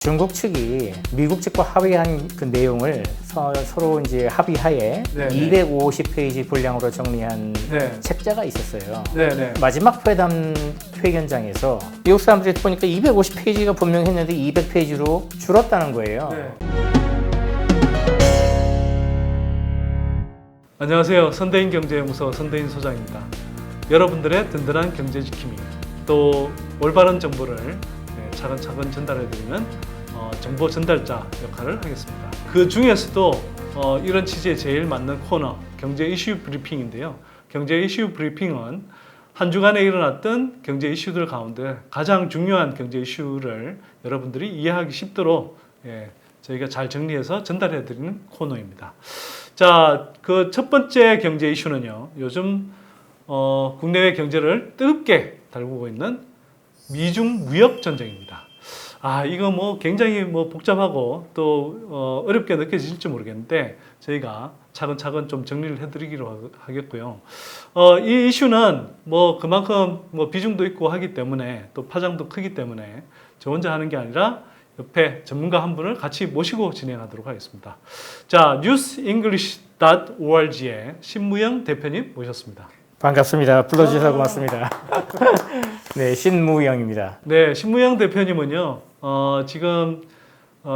중국 측이 미국 측과 합의한 그 내용을 서로 이제 합의하에 네네. 250페이지 분량으로 정리한 네. 책자가 있었어요. 네네. 마지막 회견장에서 미국 사람들이 보니까 250페이지가 분명했는데 200페이지로 줄었다는 거예요. 네. 안녕하세요. 선대인 경제연구소 선대인 소장입니다. 여러분들의 든든한 경제 지킴이, 또 올바른 정보를 차근차근 전달해드리는 정보 전달자 역할을 하겠습니다. 그 중에서도 이런 취지에 제일 맞는 코너, 경제 이슈 브리핑인데요. 경제 이슈 브리핑은 한 주간에 일어났던 경제 이슈들 가운데 가장 중요한 경제 이슈를 여러분들이 이해하기 쉽도록 저희가 잘 정리해서 전달해드리는 코너입니다. 자, 그 첫 번째 경제 이슈는요. 요즘 국내외 경제를 뜨겁게 달구고 있는 미중 무역 전쟁입니다. 이거 뭐 굉장히 복잡하고 또 어렵게 느껴질지 모르겠는데 저희가 차근차근 좀 정리를 해드리기로 하겠고요. 이 이슈는 그만큼 비중도 있고 하기 때문에 또 파장도 크기 때문에 저 혼자 하는 게 아니라 옆에 전문가 한 분을 같이 모시고 진행하도록 하겠습니다. 자, newsenglish.org의 신무영 대표님 모셨습니다. 반갑습니다. 불러주셔서 고맙습니다. 네, 신무영입니다. 네, 신무영 대표님은요, 지금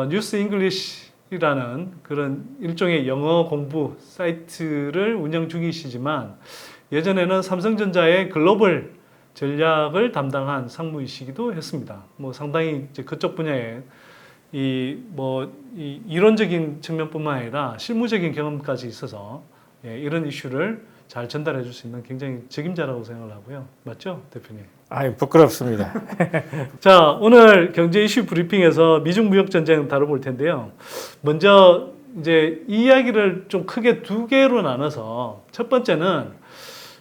뉴스 잉글리시라는 그런 일종의 영어 공부 사이트를 운영 중이시지만 예전에는 삼성전자의 글로벌 전략을 담당한 상무이시기도 했습니다. 상당히 이제 그쪽 분야에 이 이론적인 측면뿐만 아니라 실무적인 경험까지 있어서 이런 이슈를 잘 전달해 줄 수 있는 굉장히 적임자라고 생각을 하고요. 맞죠, 대표님? 부끄럽습니다. 자, 오늘 경제 이슈 브리핑에서 미중 무역 전쟁 다뤄볼 텐데요. 먼저 이제 이 이야기를 좀 크게 두 개로 나눠서 첫 번째는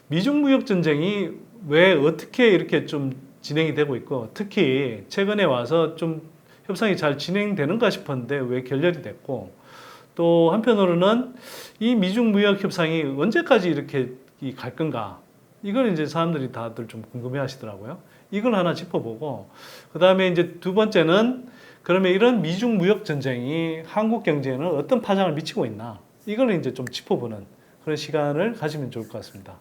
미중 무역 전쟁이 왜 어떻게 이렇게 좀 진행이 되고 있고 특히 최근에 와서 좀 협상이 잘 진행되는가 싶었는데 왜 결렬이 됐고 또 한편으로는 이 미중 무역 협상이 언제까지 이렇게 갈 건가 이걸 이제 사람들이 다들 좀 궁금해 하시더라고요. 이걸 하나 짚어보고 그 다음에 이제 두 번째는 그러면 이런 미중 무역 전쟁이 한국 경제에는 어떤 파장을 미치고 있나 이걸 이제 좀 짚어보는 그런 시간을 가지면 좋을 것 같습니다.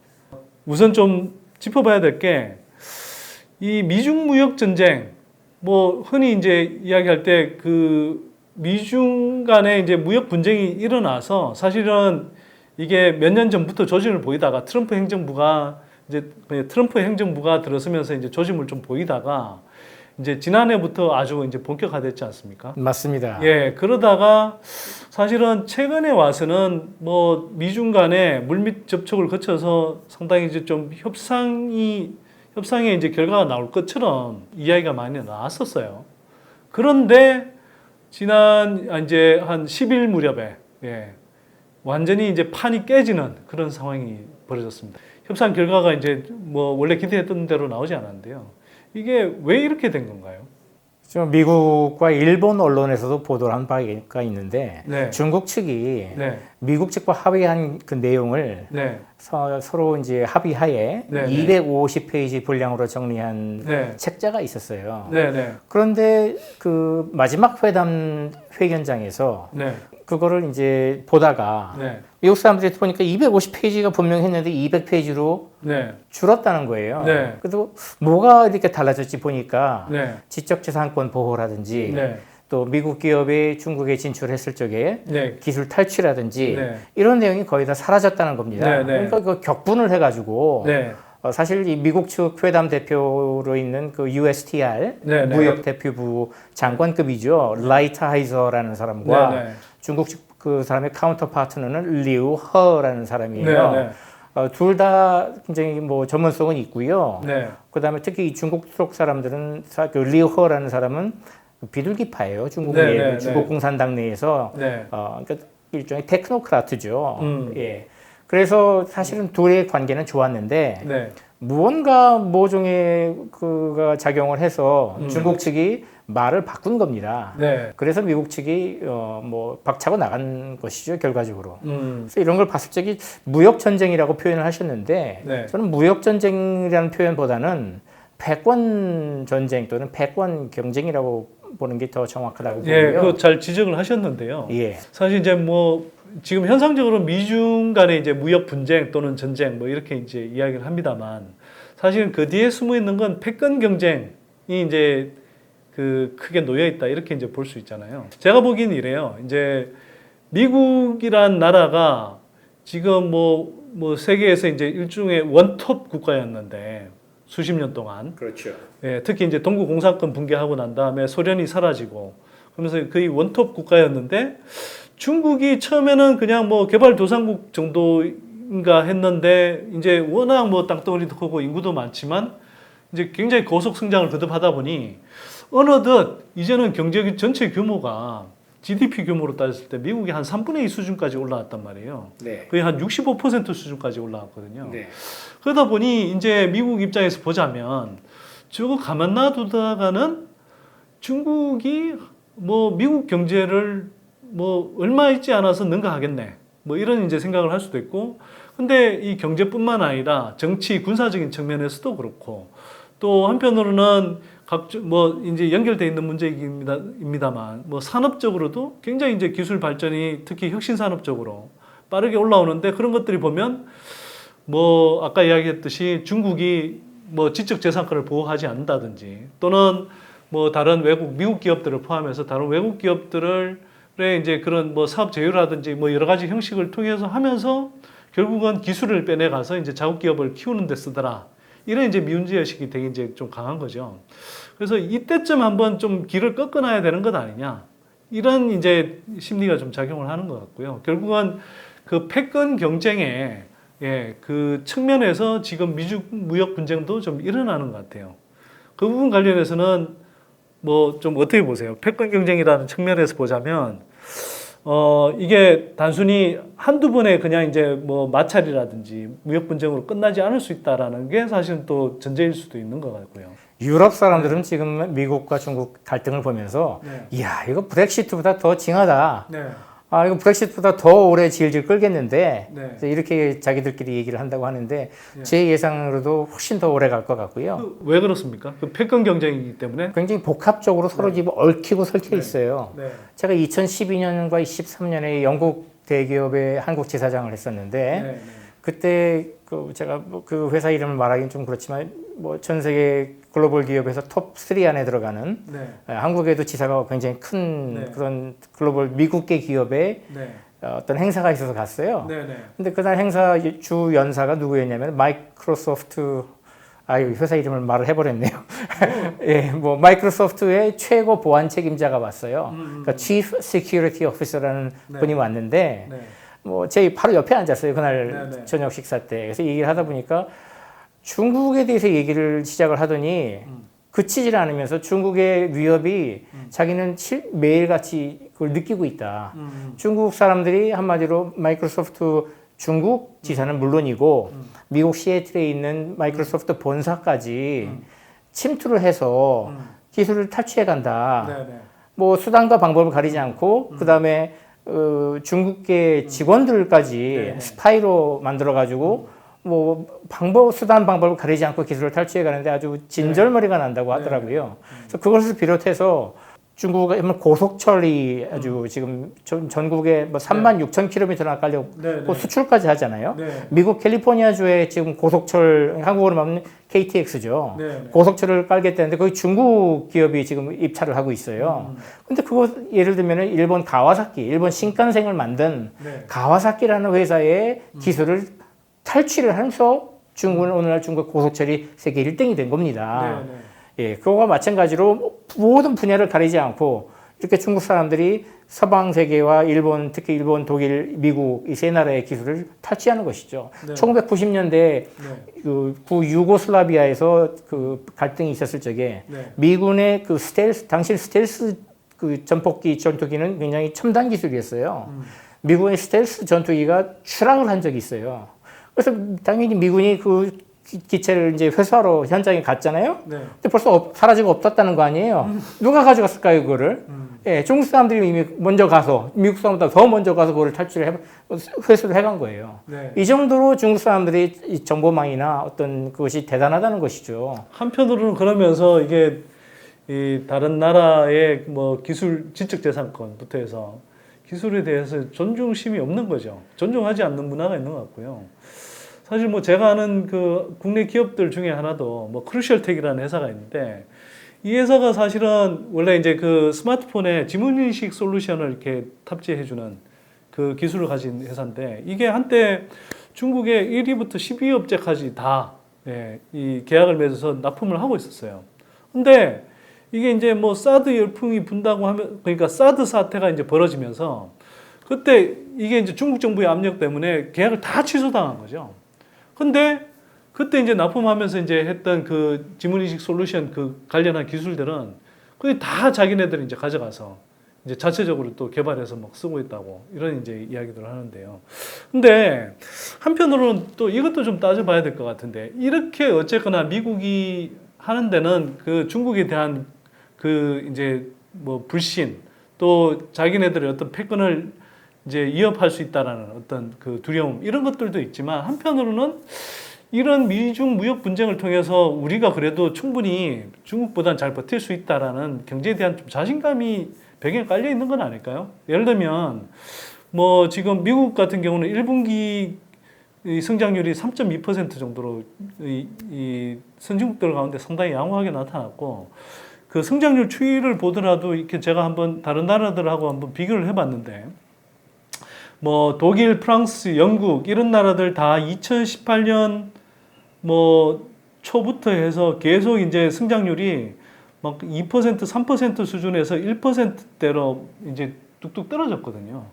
우선 좀 짚어봐야 될 게 이 미중 무역 전쟁 흔히 이제 이야기할 때 그 미중 간에 이제 무역 분쟁이 일어나서 사실은 이게 몇 년 전부터 조짐을 보이다가 트럼프 행정부가 들어서면서 이제 조짐을 좀 보이다가 이제 지난해부터 아주 이제 본격화됐지 않습니까? 맞습니다. 예, 그러다가 사실은 최근에 와서는 미중 간에 물밑 접촉을 거쳐서 상당히 이제 좀 협상의 이제 결과가 나올 것처럼 이야기가 많이 나왔었어요. 그런데 지난 이제 한 10일 무렵에 완전히 이제 판이 깨지는 그런 상황이 벌어졌습니다. 협상 결과가 이제 원래 기대했던 대로 나오지 않았는데요. 이게 왜 이렇게 된 건가요? 지금 미국과 일본 언론에서도 보도를 한 바가 있는데 중국 측이 미국 측과 합의한 그 내용을 서로 이제 합의하에 250페이지 분량으로 정리한 책자가 있었어요. 그런데 그 마지막 회견장에서 그거를 이제 보다가 미국 사람들이 보니까 250페이지가 분명했는데 200페이지로 줄었다는 거예요. 그래도 뭐가 이렇게 달라졌지 보니까 지적재산권 보호라든지 또 미국 기업이 중국에 진출했을 적에 기술 탈취라든지 이런 내용이 거의 다 사라졌다는 겁니다. 그러니까 그 격분을 해가지고 사실 이 미국 측 회담 대표로 있는 그 USTR 무역 대표부 장관급이죠. 라이트하이저라는 사람과 중국 측 그 사람의 카운터 파트너는 리우 허라는 사람이에요. 둘 다 굉장히 전문성은 있고요. 그다음에 특히 중국 쪽 사람들은 그 리우 허라는 사람은 비둘기파예요. 중국 공산당 내에서 그러니까 일종의 테크노크라트죠. 그래서 사실은 둘의 관계는 좋았는데 무언가 모종의 그가 작용을 해서 중국 측이 말을 바꾼 겁니다. 그래서 미국 측이 박차고 나간 것이죠, 결과적으로. 그래서 이런 걸 봤을 적에 무역 전쟁이라고 표현을 하셨는데 저는 무역 전쟁이라는 표현보다는 패권 전쟁 또는 패권 경쟁이라고 보는 게 더 정확하다고 예, 보고요. 그 잘 지적을 하셨는데요. 예. 사실 이제 뭐 지금 현상적으로 미중 간의 이제 무역 분쟁 또는 전쟁 뭐 이렇게 이제 이야기를 합니다만 사실은 그 뒤에 숨어 있는 건 패권 경쟁이 이제 그 크게 놓여 있다 이렇게 이제 볼 수 있잖아요. 제가 보기엔 이래요. 이제 미국이란 나라가 지금 뭐 세계에서 이제 일종의 원톱 국가였는데 수십 년 동안. 그렇죠. 예, 특히 이제 동구 공산권 붕괴하고 난 다음에 소련이 사라지고 그러면서 거의 원톱 국가였는데 중국이 처음에는 그냥 뭐 개발도상국 정도인가 했는데 이제 워낙 뭐 땅덩어리도 크고 인구도 많지만 이제 굉장히 고속 성장을 거듭하다 보니 어느덧 이제는 경제 전체 규모가 GDP 규모로 따졌을 때 미국이 한 3분의 2 수준까지 올라왔단 말이에요. 네. 거의 한 65% 수준까지 올라왔거든요. 네. 그러다 보니 이제 미국 입장에서 보자면 저거 가만 놔두다가는 중국이 뭐 미국 경제를 뭐 얼마 있지 않아서 능가하겠네. 뭐 이런 이제 생각을 할 수도 있고. 근데 이 경제뿐만 아니라 정치 군사적인 측면에서도 그렇고 또 한편으로는 각종 뭐 이제 연결돼 있는 문제입니다만 뭐 산업적으로도 굉장히 이제 기술 발전이 특히 혁신 산업적으로 빠르게 올라오는데 그런 것들이 보면 뭐 아까 이야기했듯이 중국이 뭐 지적재산권을 보호하지 않는다든지 또는 뭐 다른 외국 미국 기업들을 포함해서 다른 외국 기업들의 이제 그런 뭐 사업 제휴라든지 뭐 여러 가지 형식을 통해서 하면서 결국은 기술을 빼내가서 이제 자국 기업을 키우는 데 쓰더라. 이런 이제 미운지 의식이 되게 이제 좀 강한 거죠. 그래서 이때쯤 한번 좀 길을 꺾어놔야 되는 것 아니냐. 이런 이제 심리가 좀 작용을 하는 것 같고요. 결국은 그 패권 경쟁에 예, 그 측면에서 지금 미중 무역 분쟁도 좀 일어나는 것 같아요. 그 부분 관련해서는 뭐 좀 어떻게 보세요? 패권 경쟁이라는 측면에서 보자면 이게 단순히 한두 번에 그냥 이제 뭐 마찰이라든지 무역 분쟁으로 끝나지 않을 수 있다라는 게 사실은 또 전제일 수도 있는 것 같고요. 유럽 사람들은 지금 미국과 중국 갈등을 보면서 이야, 이거 브렉시트보다 더 징하다. 아, 이거 브렉시트보다 더 오래 질질 끌겠는데 그래서 이렇게 자기들끼리 얘기를 한다고 하는데 제 예상으로도 훨씬 더 오래 갈 것 같고요. 왜 그렇습니까? 그 패권 경쟁이기 때문에? 굉장히 복합적으로 서로 지금 얽히고 설켜 있어요. 제가 2012년과 13년에 영국 대기업의 한국 지사장을 했었는데 그때 제가 그 회사 이름을 말하기는 좀 그렇지만 뭐 전 세계 글로벌 기업에서 톱 3 안에 들어가는 한국에도 지사가 굉장히 큰 그런 글로벌 미국계 기업의 어떤 행사가 있어서 갔어요. 근데 그날 행사 주 연사가 누구였냐면 마이크로소프트 회사 이름을 말을 해버렸네요. 예, 뭐 마이크로소프트의 최고 보안 책임자가 왔어요. 그러니까 Chief Security Officer라는 분이 왔는데 뭐 제 바로 옆에 앉았어요. 그날 저녁 식사 때. 그래서 얘기를 하다 보니까 중국에 대해서 얘기를 시작을 하더니 그치질 않으면서 중국의 위협이 자기는 매일같이 그걸 느끼고 있다. 중국 사람들이 한마디로 마이크로소프트 중국 지사는 물론이고 미국 시애틀에 있는 마이크로소프트 본사까지 침투를 해서 기술을 탈취해 간다. 뭐 수단과 방법을 가리지 않고 그다음에 중국계 직원들까지 스파이로 만들어 가지고 뭐 수단 방법을 가리지 않고 기술을 탈취해 가는데 아주 진절머리가 난다고 하더라고요. 그래서 그것을 비롯해서 중국의 고속철이 아주 지금 전국에 뭐 36,000km나 깔려 수출까지 하잖아요. 미국 캘리포니아주에 지금 고속철, 한국어로 말하면 KTX죠. 고속철을 깔겠다는데 거기 중국 기업이 지금 입찰을 하고 있어요. 근데 그거 예를 들면 일본 가와사키, 일본 신칸센을 만든 가와사키라는 회사의 기술을 탈취를 하면서 중국은 오늘날 중국 고속철이 세계 1등이 된 겁니다. 예, 그거와 마찬가지로 모든 분야를 가리지 않고 이렇게 중국 사람들이 서방 세계와 일본, 특히 일본, 독일, 미국 이 세 나라의 기술을 탈취하는 것이죠. 1990년대 그 유고슬라비아에서 그 갈등이 있었을 적에 미군의 그 당시 스텔스 그 전폭기 전투기는 굉장히 첨단 기술이었어요. 미군의 스텔스 전투기가 추락을 한 적이 있어요. 그래서 당연히 미군이 그 기체를 이제 회수하러 현장에 갔잖아요. 근데 벌써 사라지고 없었다는 거 아니에요. 누가 가져갔을까요, 그거를? 예, 중국 사람들이 이미 먼저 가서 미국 사람보다 더 먼저 가서 그거를 회수를 해간 거예요. 이 정도로 중국 사람들이 이 정보망이나 어떤 그것이 대단하다는 것이죠. 한편으로는 그러면서 이게 이 다른 나라의 뭐 기술 지적재산권부터 해서 기술에 대해서 존중심이 없는 거죠. 존중하지 않는 문화가 있는 것 같고요. 사실 뭐 제가 아는 그 국내 기업들 중에 하나도 뭐 크루셜텍이라는 회사가 있는데 이 회사가 사실은 원래 이제 그 스마트폰에 지문인식 솔루션을 이렇게 탑재해주는 그 기술을 가진 회사인데 이게 한때 중국의 1위부터 12위업체까지 다 이 계약을 맺어서 납품을 하고 있었어요. 근데 이게 이제 뭐 사드 열풍이 분다고 하면 그러니까 사드 사태가 이제 벌어지면서 그때 이게 이제 중국 정부의 압력 때문에 계약을 다 취소당한 거죠. 근데 그때 이제 납품하면서 이제 했던 그 지문인식 솔루션 그 관련한 기술들은 그게 다 자기네들이 이제 가져가서 이제 자체적으로 또 개발해서 막 쓰고 있다고 이런 이제 이야기들을 하는데요. 근데 한편으로는 또 이것도 좀 따져봐야 될 것 같은데 이렇게 어쨌거나 미국이 하는 데는 그 중국에 대한 그 이제 뭐 불신 또 자기네들의 어떤 패권을 이제 위협할 수 있다라는 어떤 그 두려움 이런 것들도 있지만 한편으로는 이런 미중 무역 분쟁을 통해서 우리가 그래도 충분히 중국보다는 잘 버틸 수 있다라는 경제에 대한 좀 자신감이 배경에 깔려 있는 건 아닐까요? 예를 들면 뭐 지금 미국 같은 경우는 1분기 성장률이 3.2% 정도로 이 선진국들 가운데 상당히 양호하게 나타났고 그 성장률 추이를 보더라도 이렇게 제가 한번 다른 나라들하고 한번 비교를 해봤는데 뭐 독일, 프랑스, 영국 이런 나라들 다 2018년 뭐 초부터 해서 계속 이제 성장률이 막 2%, 3% 수준에서 1%대로 이제 뚝뚝 떨어졌거든요.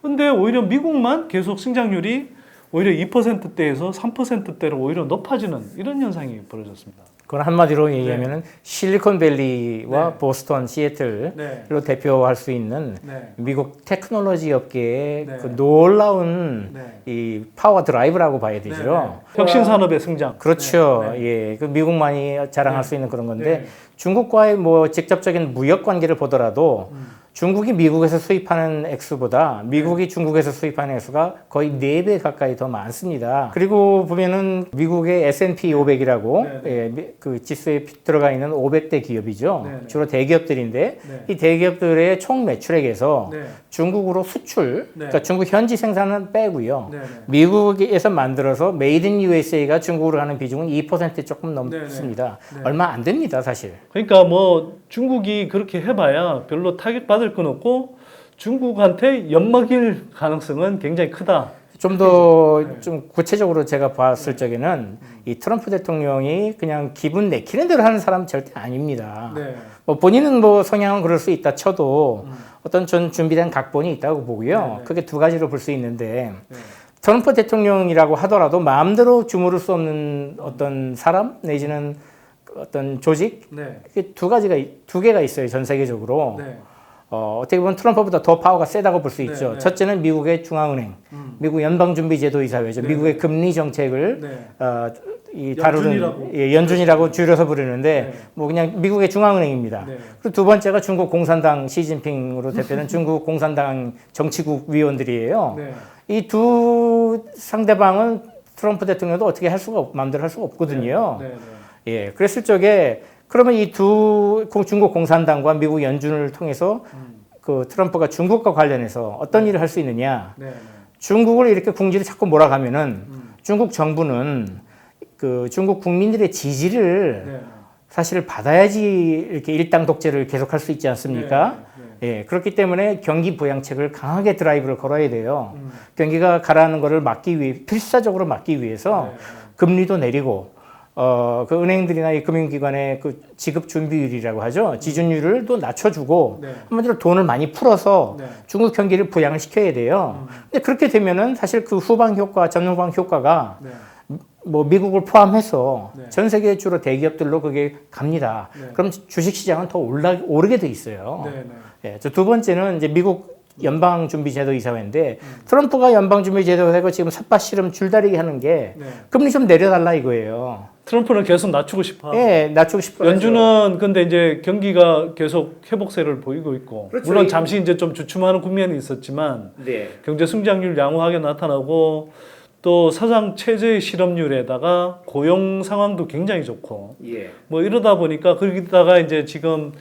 근데 오히려 미국만 계속 성장률이 오히려 2%대에서 3%대로 오히려 높아지는 이런 현상이 벌어졌습니다. 그건 한마디로 얘기하면은 실리콘밸리와 보스턴, 시애틀로 대표할 수 있는 미국 테크놀로지 업계의 그 놀라운 이 파워 드라이브라고 봐야 되죠. 혁신 산업의 성장. 그렇죠. 예, 그 미국만이 자랑할 수 있는 그런 건데 중국과의 뭐 직접적인 무역 관계를 보더라도 중국이 미국에서 수입하는 액수보다 미국이 중국에서 수입하는 액수가 거의 4배 가까이 더 많습니다. 그리고 보면은 미국의 S&P 500이라고 그 지수에 들어가 있는 500대 기업이죠. 주로 대기업들인데 이 대기업들의 총 매출액에서 중국으로 수출, 그러니까 중국 현지 생산은 빼고요. 미국에서 만들어서 메이드 인 USA가 중국으로 가는 비중은 2% 조금 넘습니다. 얼마 안 됩니다, 사실. 그러니까 뭐 중국이 그렇게 해봐야 별로 타격받을 건 없고 중국한테 엿먹일 가능성은 굉장히 크다. 좀 더 좀 구체적으로 제가 봤을 적에는 이 트럼프 대통령이 그냥 기분 내키는 대로 하는 사람 절대 아닙니다. 뭐 본인은 뭐 성향은 그럴 수 있다 쳐도 어떤 전 준비된 각본이 있다고 보고요. 그게 두 가지로 볼 수 있는데 트럼프 대통령이라고 하더라도 마음대로 주무를 수 없는 어떤 사람 내지는 어떤 조직 이게 두 개가 있어요. 전 세계적으로. 어떻게 보면 트럼프보다 더 파워가 세다고 볼 수 있죠. 첫째는 미국의 중앙은행, 미국 연방준비제도이사회죠. 미국의 금리 정책을 다루는 연준이라고 줄여서 부르는데 뭐 그냥 미국의 중앙은행입니다. 그리고 두 번째가 중국 공산당 시진핑으로 대표는 중국 공산당 정치국 위원들이에요. 이 두 상대방은 트럼프 대통령도 어떻게 마음대로 할 수가 없거든요. 예, 그랬을 적에 그러면 이 두 중국 공산당과 미국 연준을 통해서 그 트럼프가 중국과 관련해서 어떤 일을 할 수 있느냐? 중국을 이렇게 궁지를 자꾸 몰아가면은 중국 정부는 그 중국 국민들의 지지를 사실 받아야지 이렇게 일당 독재를 계속할 수 있지 않습니까? 예, 그렇기 때문에 경기 부양책을 강하게 드라이브를 걸어야 돼요. 경기가 가라앉는 것을 필사적으로 막기 위해서 금리도 내리고 그 은행들이나 이 금융기관의 그 지급 준비율이라고 하죠. 지준율을 또 낮춰주고 한마디로 돈을 많이 풀어서 중국 경기를 부양을 시켜야 돼요. 근데 그렇게 되면은 사실 그 후방 효과, 전후방 효과가 뭐 미국을 포함해서 전 세계 주로 대기업들로 그게 갑니다. 그럼 주식시장은 더 오르게 돼 있어요. 예, 두 번째는 이제 미국 연방준비제도이사회인데 트럼프가 연방준비제도이사고 지금 삿밭 씨름 줄다리기 하는 게 금리 좀 내려달라 이거예요. 트럼프는 계속 낮추고 싶어. 예, 낮추고 싶어. 연준은 근데 이제 경기가 계속 회복세를 보이고 있고, 그렇죠. 물론 잠시 이제 좀 주춤하는 국면이 있었지만 경제 성장률 양호하게 나타나고 또 사상 최저의 실업률에다가 고용 상황도 굉장히 좋고 예. 뭐 이러다 보니까 거기다가 이제 지금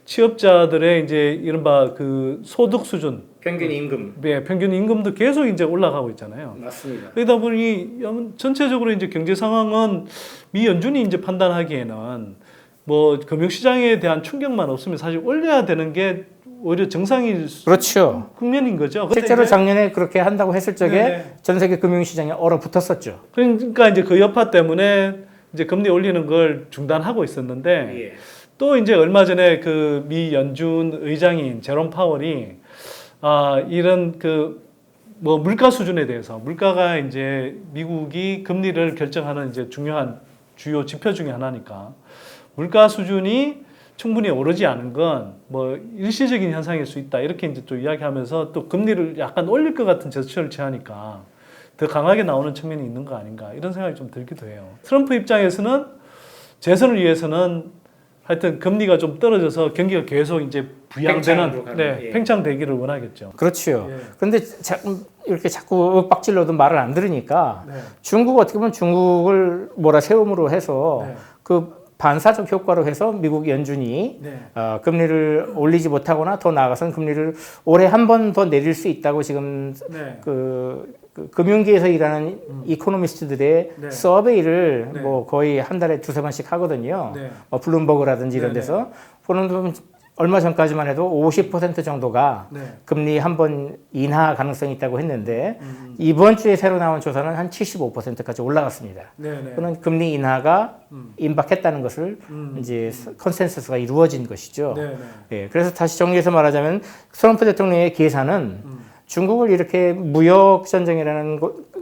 취업자들의 이제 이른바 그 소득 수준, 평균 임금. 네, 평균 임금도 계속 이제 올라가고 있잖아요. 맞습니다. 그러다 보니 전체적으로 이제 경제 상황은 미 연준이 이제 판단하기에는 뭐 금융시장에 대한 충격만 없으면 사실 올려야 되는 게 오히려 정상일 그렇죠. 국면인 거죠. 근데 실제로 이제 작년에 그렇게 한다고 했을 적에 네. 전 세계 금융시장에 얼어붙었었죠. 그러니까 이제 그 여파 때문에 이제 금리 올리는 걸 중단하고 있었는데 예. 또 이제 얼마 전에 그 미 연준 의장인 제롬 파월이 이런 그 뭐 물가 수준에 대해서 물가가 이제 미국이 금리를 결정하는 이제 중요한 주요 지표 중에 하나니까 물가 수준이 충분히 오르지 않은 건 뭐 일시적인 현상일 수 있다 이렇게 이제 또 이야기하면서 또 금리를 약간 올릴 것 같은 제스처를 취하니까 더 강하게 나오는 측면이 있는 거 아닌가 이런 생각이 좀 들기도 해요. 트럼프 입장에서는 재선을 위해서는 하여튼 금리가 좀 떨어져서 경기가 계속 이제 부양되는 예. 팽창되기를 원하겠죠. 그렇죠. 예. 그런데 이렇게 자꾸 윽박질러도 말을 안 들으니까 네. 중국 어떻게 보면 중국을 몰아세움으로 해서 네. 그 반사적 효과로 해서 미국 연준이 네. 금리를 올리지 못하거나 더 나아가서는 금리를 올해 한 번 더 내릴 수 있다고 지금 네. 그 금융계에서 일하는 이코노미스트들의 네. 서베이를 네. 뭐 거의 한 달에 두세 번씩 하거든요. 네. 뭐 블룸버그라든지 이런 네, 데서 보는 얼마 전까지만 해도 50% 정도가 네. 금리 한 번 인하 가능성이 있다고 했는데 이번 주에 새로 나온 조사는 한 75%까지 올라갔습니다. 네. 네. 그는 금리 인하가 임박했다는 것을 이제 컨센서스가 이루어진 것이죠. 네. 네. 예, 그래서 다시 정리해서 말하자면 트럼프 대통령의 계산은 중국을 이렇게 무역 전쟁이라는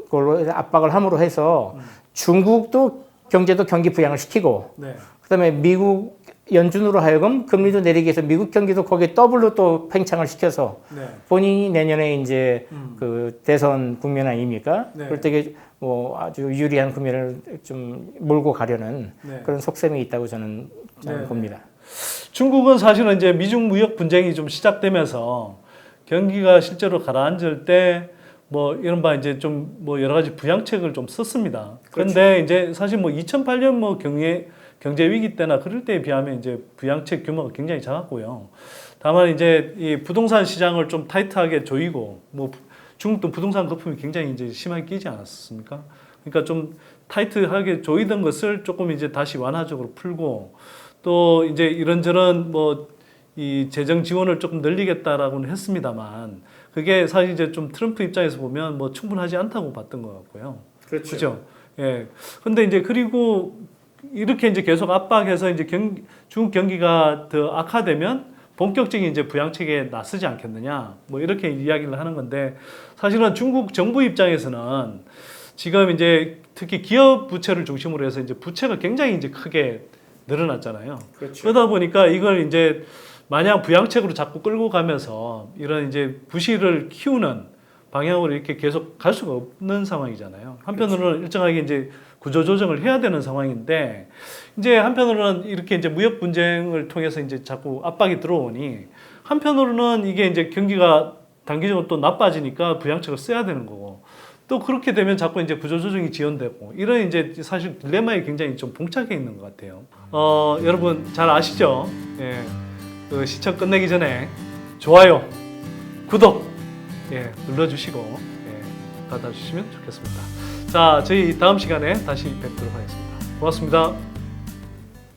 걸로 압박을 함으로 해서 중국도 경제도 경기 부양을 시키고 네. 그다음에 미국 연준으로 하여금 금리도 내리게 해서 미국 경기도 거기에 더블로 또 팽창을 시켜서 네. 본인이 내년에 이제 그 대선 국면 아닙니까? 네. 그럴 때 뭐 아주 유리한 국면을 좀 몰고 가려는 네. 그런 속셈이 있다고 저는 네. 봅니다. 중국은 사실은 이제 미중 무역 분쟁이 좀 시작되면서 경기가 실제로 가라앉을 때 뭐 이른바 이제 좀 뭐 여러 가지 부양책을 좀 썼습니다. 그런데 이제 사실 뭐 2008년 뭐 경제 위기 때나 그럴 때에 비하면 이제 부양책 규모가 굉장히 작았고요. 다만 이제 이 부동산 시장을 좀 타이트하게 조이고 뭐 중국도 부동산 거품이 굉장히 이제 심하게 끼지 않았습니까? 그러니까 좀 타이트하게 조이던 것을 조금 이제 다시 완화적으로 풀고 또 이제 이런저런 뭐 이 재정 지원을 조금 늘리겠다라고는 했습니다만 그게 사실 이제 좀 트럼프 입장에서 보면 뭐 충분하지 않다고 봤던 것 같고요. 그렇죠. 예. 근데 이제 그리고 이렇게 이제 계속 압박해서 이제 중국 경기가 더 악화되면 본격적인 이제 부양책에 나서지 않겠느냐 뭐 이렇게 이야기를 하는 건데 사실은 중국 정부 입장에서는 지금 이제 특히 기업 부채를 중심으로 해서 이제 부채가 굉장히 이제 크게 늘어났잖아요. 그렇죠. 그러다 보니까 이걸 이제 마냥 부양책으로 자꾸 끌고 가면서 이런 이제 부실을 키우는 방향으로 이렇게 계속 갈 수가 없는 상황이잖아요. 한편으로는 그렇죠. 일정하게 이제 구조 조정을 해야 되는 상황인데 이제 한편으로는 이렇게 이제 무역 분쟁을 통해서 이제 자꾸 압박이 들어오니 한편으로는 이게 이제 경기가 단기적으로 또 나빠지니까 부양책을 써야 되는 거고 또 그렇게 되면 자꾸 이제 구조 조정이 지연되고 이런 이제 사실 딜레마에 굉장히 좀 봉착해 있는 것 같아요. 여러분 잘 아시죠? 예. 그 시청 끝내기 전에 좋아요, 구독 눌러주시고 받아주시면 좋겠습니다. 자, 저희 다음 시간에 다시 뵙도록 하겠습니다. 고맙습니다.